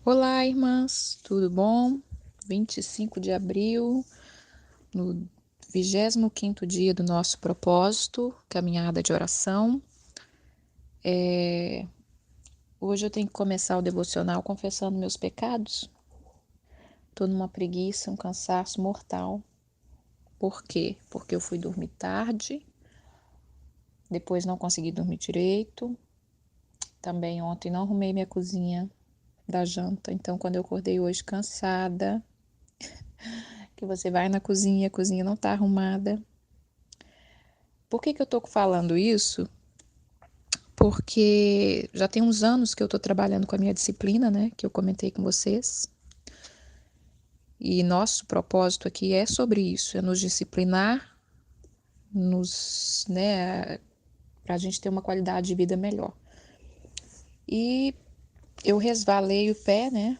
Olá, irmãs, tudo bom? 25 de abril, no 25º dia do nosso propósito, caminhada de oração. Hoje eu tenho que começar o devocional confessando meus pecados. Tô numa preguiça, um cansaço mortal. Por quê? Porque eu fui dormir tarde, depois não consegui dormir direito. Também ontem não arrumei minha cozinha da janta, então quando eu acordei hoje cansada, que você vai na cozinha, a cozinha não tá arrumada. Por que eu tô falando isso? Porque já tem uns anos que eu tô trabalhando com a minha disciplina, né, que eu comentei com vocês. E nosso propósito aqui é sobre isso, é nos disciplinar, para a gente ter uma qualidade de vida melhor. E eu resvalei o pé, né,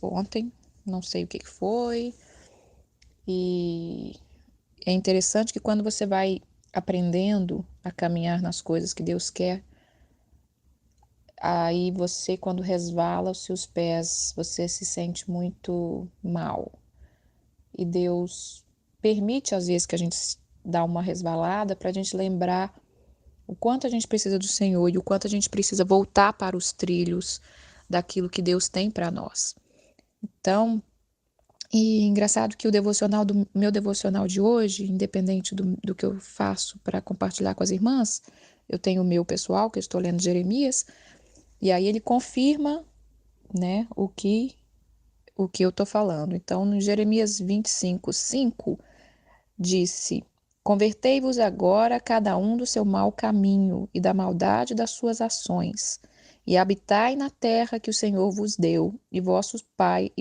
ontem, não sei o que foi. E é interessante que quando você vai aprendendo a caminhar nas coisas que Deus quer, aí você, quando resvala os seus pés, você se sente muito mal. E Deus permite, às vezes, que a gente dá uma resvalada para a gente lembrar o quanto a gente precisa do Senhor e o quanto a gente precisa voltar para os trilhos daquilo que Deus tem para nós. Então, e engraçado que o meu devocional de hoje, independente do que eu faço para compartilhar com as irmãs, eu tenho o meu pessoal, que eu estou lendo Jeremias, e aí ele confirma, né, o que eu estou falando. Então, no Jeremias 25:5, disse: Convertei-vos agora cada um do seu mau caminho e da maldade das suas ações, e habitai na terra que o Senhor vos deu, e vossos pais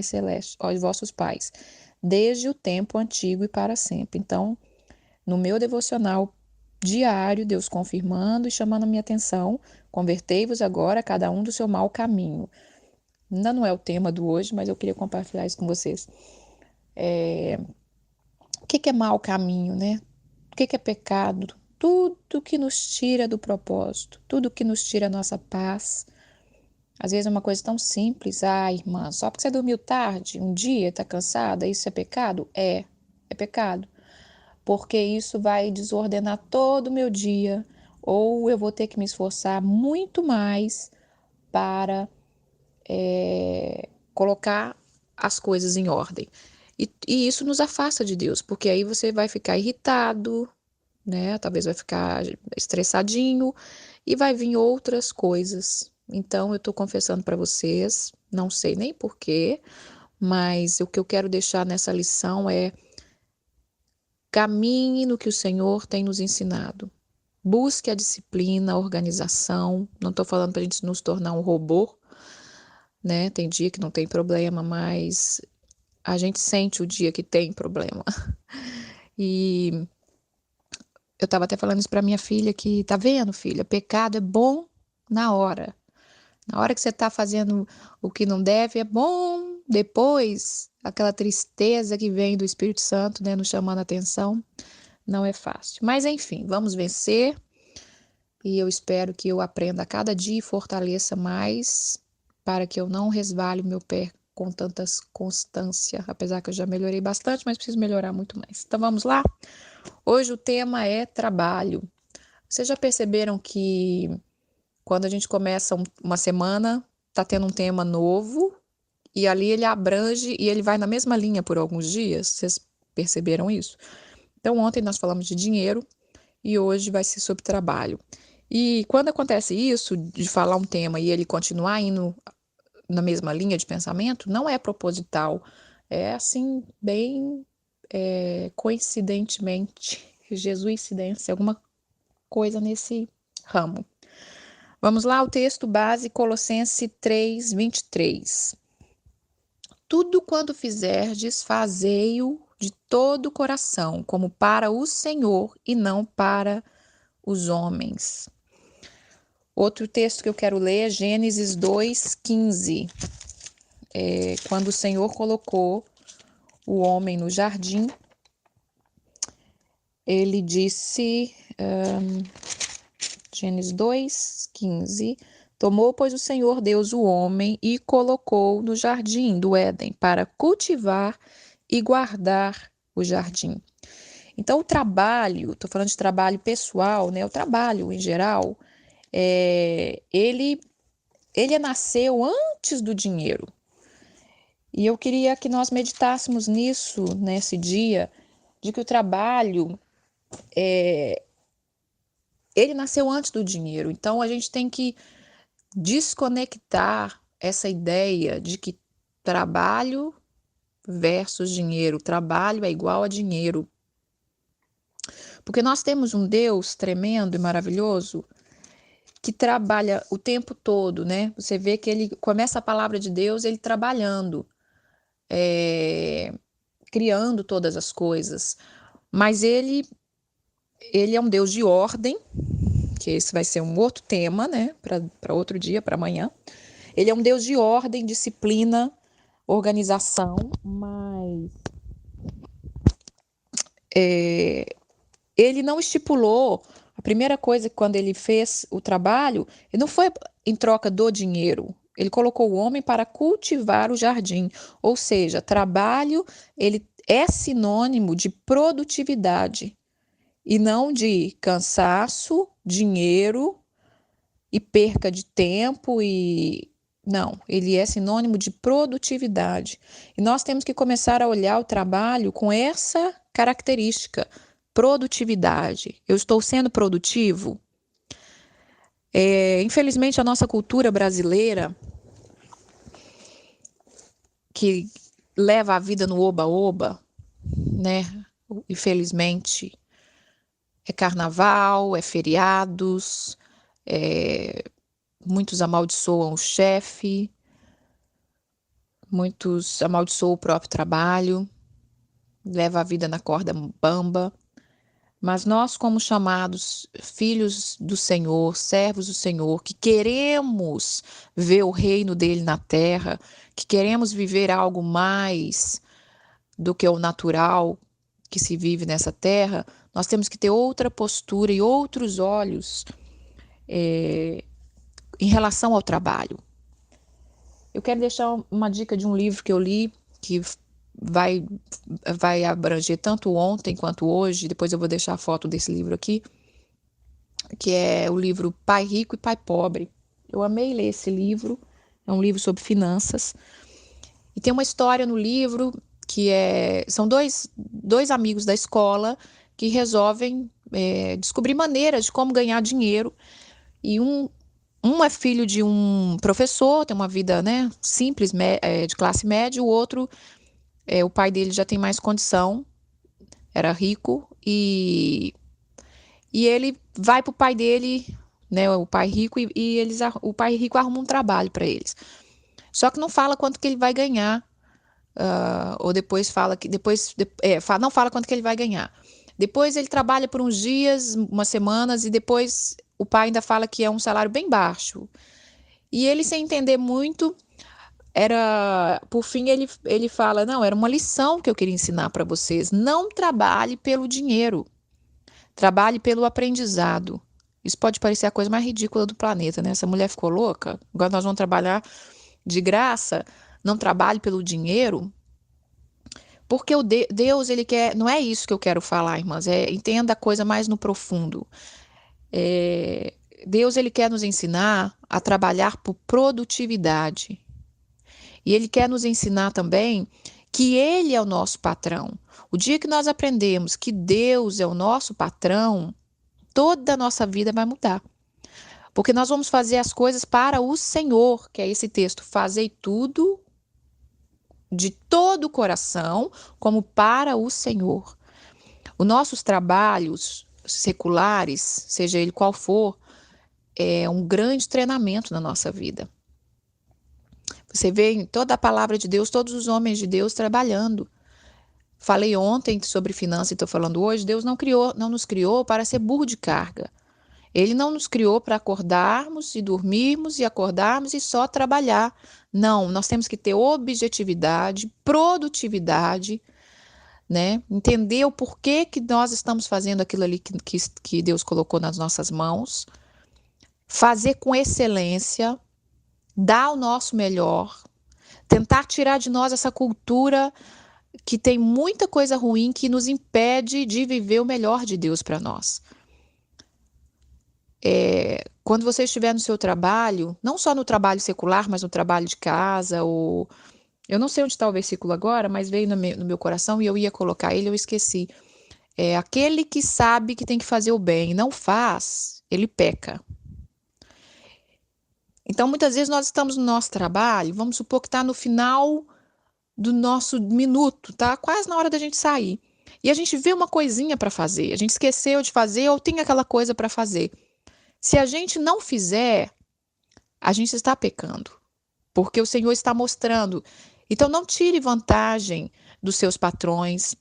celestes, ó, e vossos pais, desde o tempo antigo e para sempre. Então, no meu devocional diário, Deus confirmando e chamando a minha atenção: convertei-vos agora cada um do seu mau caminho. Ainda não é o tema do hoje, mas eu queria compartilhar isso com vocês. O que é mau caminho, né? O que é pecado? Tudo que nos tira do propósito, tudo que nos tira a nossa paz. Às vezes é uma coisa tão simples. Ah, irmã, só porque você dormiu tarde, um dia, está cansada, isso é pecado? É pecado. Porque isso vai desordenar todo o meu dia, ou eu vou ter que me esforçar muito mais para colocar as coisas em ordem. E isso nos afasta de Deus, porque aí você vai ficar irritado, né? Talvez vai ficar estressadinho e vai vir outras coisas. Então, eu estou confessando para vocês, não sei nem porquê, mas o que eu quero deixar nessa lição é: caminhe no que o Senhor tem nos ensinado. Busque a disciplina, a organização. Não estou falando para a gente nos tornar um robô, né? Tem dia que não tem problema, mas a gente sente o dia que tem problema. E eu estava até falando isso para minha filha, que tá vendo, filha, pecado é bom na hora. Na hora que você está fazendo o que não deve, é bom. Depois, aquela tristeza que vem do Espírito Santo, né, nos chamando a atenção, não é fácil. Mas enfim, vamos vencer. E eu espero que eu aprenda a cada dia e fortaleça mais, para que eu não resvale o meu pé com tanta constância, apesar que eu já melhorei bastante, mas preciso melhorar muito mais. Então vamos lá? Hoje o tema é trabalho. Vocês já perceberam que quando a gente começa uma semana, tá tendo um tema novo, e ali ele abrange e ele vai na mesma linha por alguns dias? Vocês perceberam isso? Então ontem nós falamos de dinheiro e hoje vai ser sobre trabalho. E quando acontece isso, de falar um tema e ele continuar indo na mesma linha de pensamento, não é proposital. É assim, bem coincidentemente, jesuicidência, alguma coisa nesse ramo. Vamos lá, o texto base, Colossenses 3:23. Tudo quanto fizerdes, fazei-o de todo o coração, como para o Senhor e não para os homens. Outro texto que eu quero ler é Gênesis 2:15. Quando o Senhor colocou o homem no jardim, ele disse, Gênesis 2:15, Tomou, pois, o Senhor Deus o homem e colocou no jardim do Éden para cultivar e guardar o jardim. Então, o trabalho, estou falando de trabalho pessoal, né? O trabalho em geral, ele nasceu antes do dinheiro. E eu queria que nós meditássemos nisso nesse dia, de que o trabalho, ele nasceu antes do dinheiro. Então, a gente tem que desconectar essa ideia de que trabalho versus dinheiro, trabalho é igual a dinheiro. Porque nós temos um Deus tremendo e maravilhoso que trabalha o tempo todo, né? Você vê que ele começa a palavra de Deus, ele trabalhando, criando todas as coisas. Mas ele é um Deus de ordem, que esse vai ser um outro tema, né? Para outro dia, para amanhã. Ele é um Deus de ordem, disciplina, organização, mas ele não estipulou. A primeira coisa que quando ele fez o trabalho, ele não foi em troca do dinheiro. Ele colocou o homem para cultivar o jardim. Ou seja, trabalho, ele é sinônimo de produtividade e não de cansaço, dinheiro e perca de tempo e não, ele é sinônimo de produtividade. E nós temos que começar a olhar o trabalho com essa característica, produtividade. Eu estou sendo produtivo? Infelizmente, a nossa cultura brasileira, que leva a vida no oba-oba, né? Infelizmente, é carnaval, é feriados, muitos amaldiçoam o chefe, muitos amaldiçoam o próprio trabalho, leva a vida na corda bamba. Mas nós, como chamados filhos do Senhor, servos do Senhor, que queremos ver o reino dele na terra, que queremos viver algo mais do que o natural que se vive nessa terra, nós temos que ter outra postura e outros olhos em relação ao trabalho. Eu quero deixar uma dica de um livro que eu li, que vai abranger tanto ontem quanto hoje. Depois eu vou deixar a foto desse livro aqui, que é o livro Pai Rico e Pai Pobre. Eu amei ler esse livro, é um livro sobre finanças. E tem uma história no livro que são dois amigos da escola que resolvem descobrir maneiras de como ganhar dinheiro. E um é filho de um professor, tem uma vida, né, simples, de classe média. O outro, o pai dele já tem mais condição, era rico, e ele vai para o pai dele, né, o pai rico, e o pai rico arruma um trabalho para eles. Só que não fala quanto que ele vai ganhar, ou depois fala que não fala quanto que ele vai ganhar. Depois ele trabalha por uns dias, umas semanas, e depois o pai ainda fala que é um salário bem baixo. E ele, sem entender muito, por fim ele fala, não, era uma lição que eu queria ensinar para vocês. Não trabalhe pelo dinheiro, trabalhe pelo aprendizado. Isso pode parecer a coisa mais ridícula do planeta, né? Essa mulher ficou louca, agora nós vamos trabalhar de graça, não trabalhe pelo dinheiro. Porque Deus, ele quer, não é isso que eu quero falar, irmãs, entenda a coisa mais no profundo. Deus, ele quer nos ensinar a trabalhar por produtividade. E ele quer nos ensinar também que ele é o nosso patrão. O dia que nós aprendemos que Deus é o nosso patrão, toda a nossa vida vai mudar. Porque nós vamos fazer as coisas para o Senhor, que é esse texto, fazei tudo de todo o coração, como para o Senhor. Os nossos trabalhos seculares, seja ele qual for, é um grande treinamento na nossa vida. Você vê em toda a palavra de Deus, todos os homens de Deus trabalhando. Falei ontem sobre finanças e estou falando hoje, Deus não nos criou para ser burro de carga. Ele não nos criou para acordarmos e dormirmos e acordarmos e só trabalhar. Não, nós temos que ter objetividade, produtividade, né? Entender o porquê que nós estamos fazendo aquilo ali que Deus colocou nas nossas mãos. fazer com excelência, dar o nosso melhor, tentar tirar de nós essa cultura que tem muita coisa ruim que nos impede de viver o melhor de Deus para nós. Quando você estiver no seu trabalho, não só no trabalho secular, mas no trabalho de casa, ou eu não sei onde está o versículo agora, mas veio no meu coração e eu ia colocar ele, eu esqueci. Aquele que sabe que tem que fazer o bem e não faz, ele peca. Então, muitas vezes nós estamos no nosso trabalho, vamos supor que está no final do nosso minuto, tá quase na hora da gente sair. E a gente vê uma coisinha para fazer, a gente esqueceu de fazer ou tem aquela coisa para fazer. Se a gente não fizer, a gente está pecando, porque o Senhor está mostrando. Então, não tire vantagem dos seus patrões.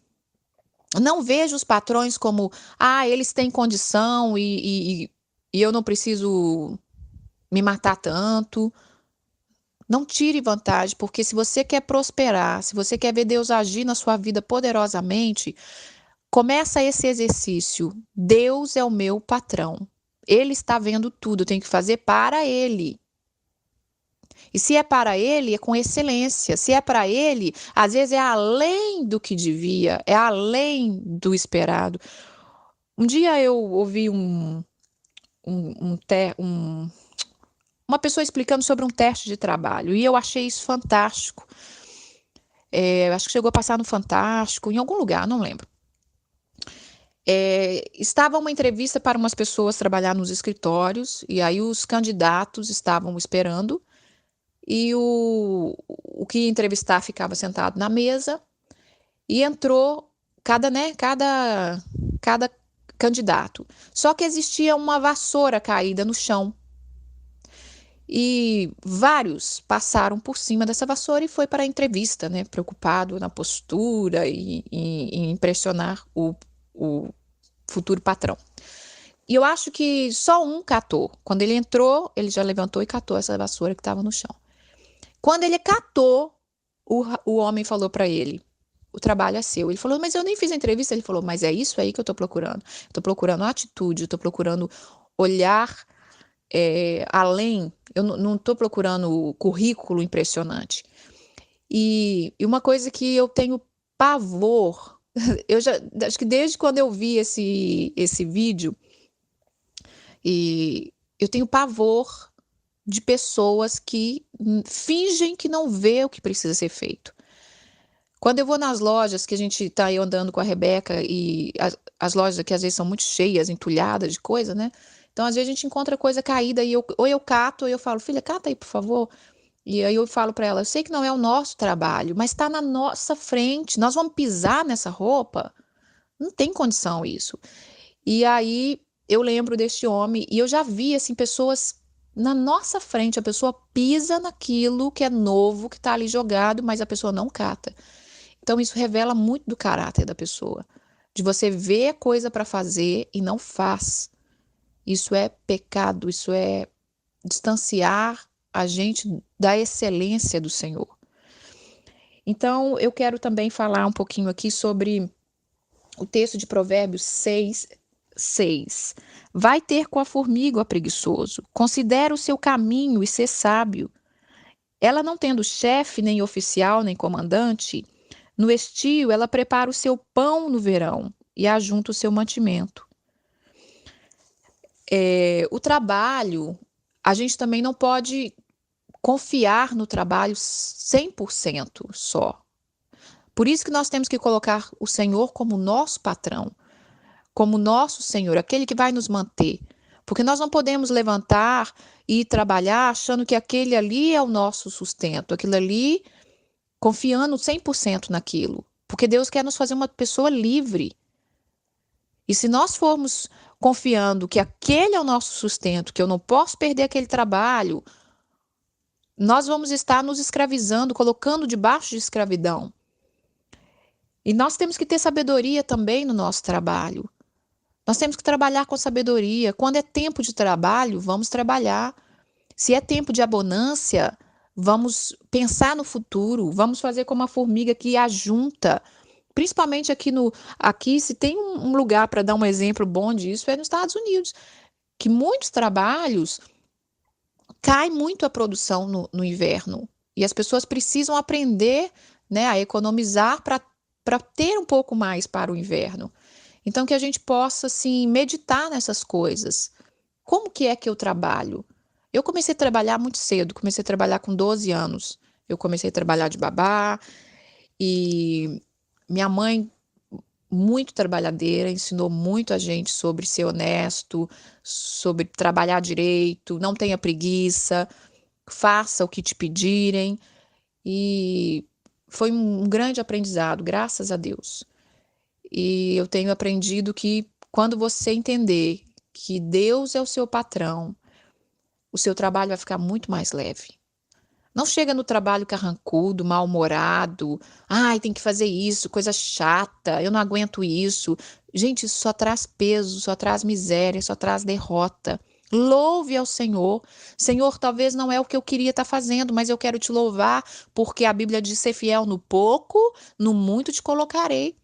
Não veja os patrões como, eles têm condição e eu não preciso me matar tanto. Não tire vantagem, porque se você quer prosperar, se você quer ver Deus agir na sua vida poderosamente, começa esse exercício. Deus é o meu patrão. Ele está vendo tudo, eu tenho que fazer para Ele. E se é para Ele, é com excelência. Se é para Ele, às vezes é além do que devia, é além do esperado. Um dia eu ouvi uma pessoa explicando sobre um teste de trabalho e eu achei isso fantástico. Acho que chegou a passar no Fantástico, em algum lugar, não lembro. Estava uma entrevista para umas pessoas trabalhar nos escritórios e aí os candidatos estavam esperando e o que ia entrevistar ficava sentado na mesa e entrou cada candidato. Só que existia uma vassoura caída no chão. E vários passaram por cima dessa vassoura e foi para a entrevista, né? Preocupado na postura e em impressionar o futuro patrão. E eu acho que só um catou. Quando ele entrou, ele já levantou e catou essa vassoura que estava no chão. Quando ele catou, o homem falou para ele: o trabalho é seu. Ele falou: mas eu nem fiz a entrevista. Ele falou: mas é isso aí que eu estou procurando. Estou procurando atitude, estou procurando olhar além. Eu não estou procurando currículo impressionante. E uma coisa que eu tenho pavor, acho que desde quando eu vi esse vídeo, e eu tenho pavor de pessoas que fingem que não vê o que precisa ser feito. Quando eu vou nas lojas, que a gente está aí andando com a Rebeca, e as lojas aqui às vezes são muito cheias, entulhadas de coisa, né? Então, às vezes a gente encontra coisa caída e ou eu cato, ou eu falo: filha, cata aí, por favor. E aí eu falo para ela: eu sei que não é o nosso trabalho, mas está na nossa frente. Nós vamos pisar nessa roupa? Não tem condição isso. E aí eu lembro deste homem e eu já vi assim pessoas na nossa frente, a pessoa pisa naquilo que é novo, que está ali jogado, mas a pessoa não cata. Então isso revela muito do caráter da pessoa, de você ver coisa para fazer e não faz. Isso é pecado, isso é distanciar a gente da excelência do Senhor. Então, eu quero também falar um pouquinho aqui sobre o texto de Provérbios 6. Vai ter com a formiga, ó preguiçoso, considera o seu caminho e ser sábio. Ela não tendo chefe, nem oficial, nem comandante, no estio ela prepara o seu pão no verão e ajunta o seu mantimento. O trabalho, a gente também não pode confiar no trabalho 100% só. Por isso que nós temos que colocar o Senhor como nosso patrão, como nosso Senhor, aquele que vai nos manter. Porque nós não podemos levantar e trabalhar achando que aquele ali é o nosso sustento, aquilo ali, confiando 100% naquilo. Porque Deus quer nos fazer uma pessoa livre. E se nós formos confiando que aquele é o nosso sustento, que eu não posso perder aquele trabalho, nós vamos estar nos escravizando, colocando debaixo de escravidão. E nós temos que ter sabedoria também no nosso trabalho. Nós temos que trabalhar com sabedoria. Quando é tempo de trabalho, vamos trabalhar. Se é tempo de abundância, vamos pensar no futuro. Vamos fazer como a formiga que ajunta. Principalmente aqui se tem um lugar para dar um exemplo bom disso, é nos Estados Unidos. Que muitos trabalhos cai muito a produção no inverno. E as pessoas precisam aprender, né, a economizar para ter um pouco mais para o inverno. Então, que a gente possa, assim, meditar nessas coisas. Como que é que eu trabalho? Eu comecei a trabalhar muito cedo, comecei a trabalhar com 12 anos. Eu comecei a trabalhar de babá e minha mãe, muito trabalhadeira, ensinou muito a gente sobre ser honesto, sobre trabalhar direito, não tenha preguiça, faça o que te pedirem. E foi um grande aprendizado, graças a Deus. E eu tenho aprendido que quando você entender que Deus é o seu patrão, o seu trabalho vai ficar muito mais leve. Não chega no trabalho carrancudo, mal-humorado. Ai, tem que fazer isso, coisa chata, eu não aguento isso. Gente, isso só traz peso, só traz miséria, só traz derrota. Louve ao Senhor. Senhor, talvez não é o que eu queria estar fazendo, mas eu quero te louvar, porque a Bíblia diz ser fiel no pouco, no muito te colocarei.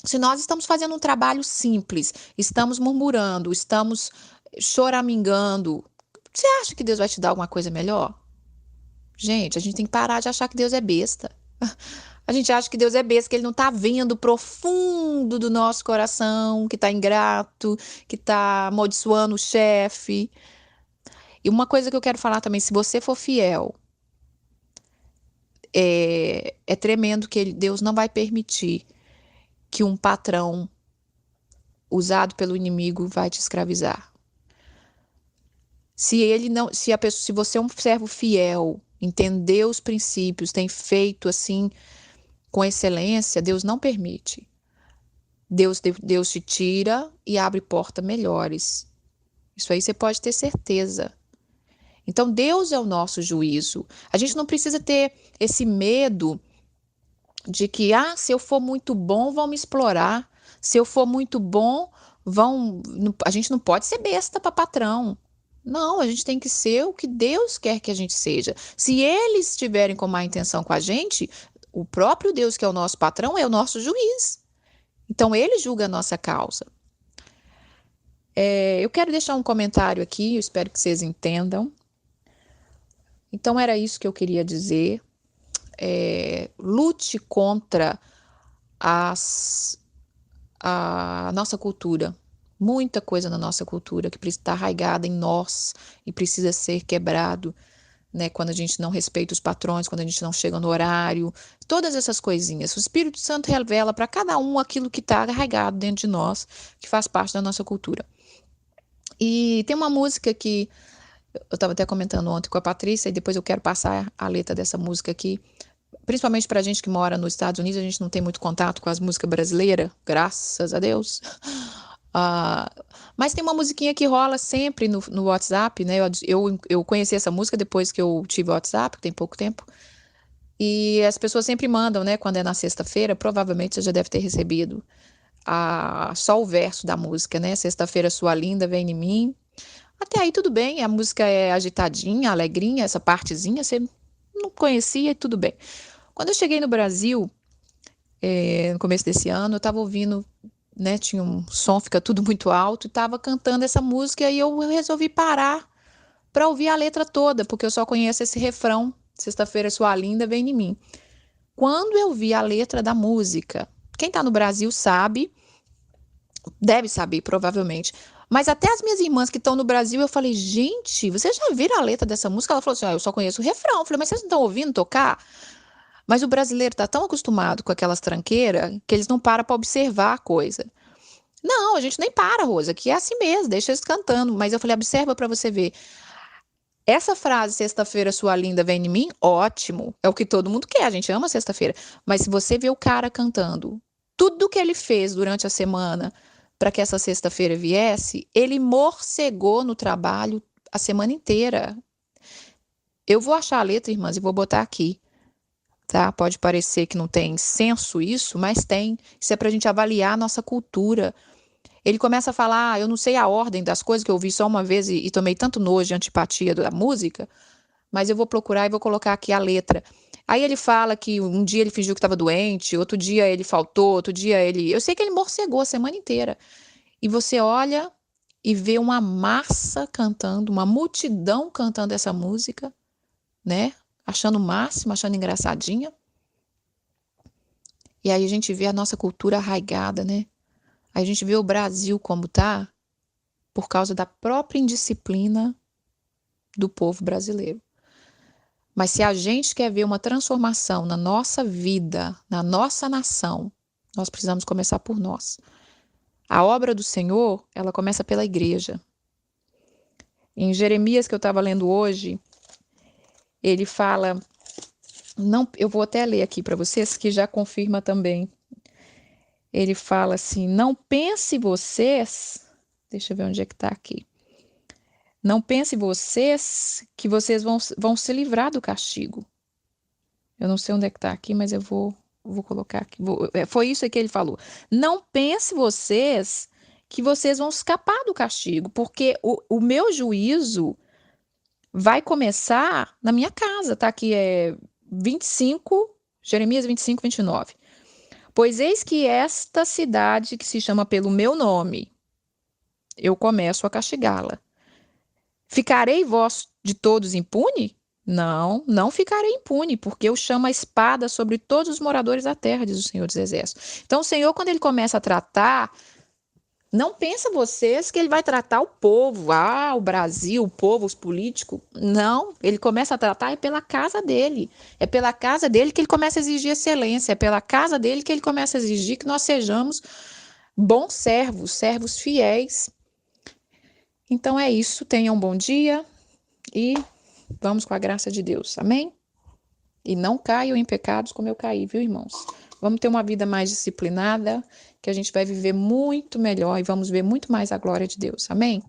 Se nós estamos fazendo um trabalho simples, estamos murmurando, estamos choramingando, você acha que Deus vai te dar alguma coisa melhor? Gente, a gente tem que parar de achar que Deus é besta. A gente acha que Deus é besta, que Ele não está vendo o profundo do nosso coração, que está ingrato, que está amaldiçoando o chefe. E uma coisa que eu quero falar também, se você for fiel, é tremendo que Deus não vai permitir que um patrão usado pelo inimigo vai te escravizar. Se ele não, se você é um servo fiel, entendeu os princípios, tem feito assim com excelência, Deus não permite. Deus te tira e abre portas melhores. Isso aí você pode ter certeza. Então, Deus é o nosso juízo. A gente não precisa ter esse medo de que, se eu for muito bom, vão me explorar. Se eu for muito bom, a gente não pode ser besta para patrão. Não, a gente tem que ser o que Deus quer que a gente seja. Se eles estiverem com má intenção com a gente, o próprio Deus, que é o nosso patrão, é o nosso juiz. Então, ele julga a nossa causa. Eu quero deixar um comentário aqui, eu espero que vocês entendam. Então, era isso que eu queria dizer. Lute contra a nossa cultura. Muita coisa na nossa cultura que está arraigada em nós e precisa ser quebrado, né? Quando a gente não respeita os patrões, quando a gente não chega no horário, todas essas coisinhas. O Espírito Santo revela para cada um aquilo que está arraigado dentro de nós, que faz parte da nossa cultura. E tem uma música que eu estava até comentando ontem com a Patrícia, e depois eu quero passar a letra dessa música aqui. Principalmente para a gente que mora nos Estados Unidos, a gente não tem muito contato com as músicas brasileiras, graças a Deus. Mas tem uma musiquinha que rola sempre no WhatsApp, né? Eu conheci essa música depois que eu tive o WhatsApp, que tem pouco tempo. E as pessoas sempre mandam, né? Quando é na sexta-feira, provavelmente você já deve ter recebido só o verso da música, né? Sexta-feira, sua linda, vem em mim. Até aí tudo bem, a música é agitadinha, alegrinha, essa partezinha você não conhecia e tudo bem. Quando eu cheguei no Brasil, no começo desse ano, eu estava ouvindo, né, tinha um som, fica tudo muito alto, e estava cantando essa música e eu resolvi parar para ouvir a letra toda, porque eu só conheço esse refrão, sexta-feira sua linda, vem em mim. Quando eu vi a letra da música, quem está no Brasil sabe, deve saber, provavelmente, mas até as minhas irmãs que estão no Brasil, eu falei, gente, vocês já viram a letra dessa música? Ela falou assim, eu só conheço o refrão. Eu falei, mas vocês não estão ouvindo tocar? Mas o brasileiro está tão acostumado com aquelas tranqueiras que eles não param para observar a coisa. Não, a gente nem para, Rosa, que é assim mesmo, deixa eles cantando. Mas eu falei, observa para você ver. Essa frase, sexta-feira, sua linda, vem em mim, ótimo. É o que todo mundo quer, a gente ama sexta-feira. Mas se você vê o cara cantando, tudo que ele fez durante a semana para que essa sexta-feira viesse, ele morcegou no trabalho a semana inteira. Eu vou achar a letra, irmãs, e vou botar aqui. Tá? Pode parecer que não tem senso isso, mas tem. Isso é para a gente avaliar a nossa cultura. Ele começa a falar, eu não sei a ordem das coisas, que eu ouvi só uma vez e tomei tanto nojo de antipatia da música, mas eu vou procurar e vou colocar aqui a letra. Aí ele fala que um dia ele fingiu que estava doente, outro dia ele faltou, outro dia ele... Eu sei que ele morcegou a semana inteira. E você olha e ver uma massa cantando, uma multidão cantando essa música, né? Achando o máximo, achando engraçadinha. E aí a gente vê a nossa cultura arraigada, né? Aí a gente vê o Brasil como tá por causa da própria indisciplina do povo brasileiro. Mas se a gente quer ver uma transformação na nossa vida, na nossa nação, nós precisamos começar por nós. A obra do Senhor, ela começa pela igreja. Em Jeremias, que eu estava lendo hoje, ele fala, não, eu vou até ler aqui para vocês, que já confirma também. Ele fala assim, não pense vocês, deixa eu ver onde é que está aqui. Não pense vocês que vocês vão se livrar do castigo. Eu não sei onde é que está aqui, mas eu vou colocar aqui. Foi isso que ele falou. Não pense vocês que vocês vão escapar do castigo, porque o meu juízo vai começar na minha casa, tá? Aqui é 25, Jeremias 25, 29. Pois eis que esta cidade que se chama pelo meu nome, eu começo a castigá-la. Ficarei vós de todos impune? Não, não ficarei impune, porque eu chamo a espada sobre todos os moradores da terra, diz o Senhor dos Exércitos. Então, o Senhor, quando ele começa a tratar, não pensa vocês que ele vai tratar o povo, o Brasil, o povo, os políticos. Não, ele começa a tratar é pela casa dele. É pela casa dele que ele começa a exigir excelência, é pela casa dele que ele começa a exigir que nós sejamos bons servos, servos fiéis. Então é isso, tenham um bom dia e vamos com a graça de Deus, amém? E não caiam em pecados como eu caí, viu, irmãos? Vamos ter uma vida mais disciplinada, que a gente vai viver muito melhor e vamos ver muito mais a glória de Deus, amém?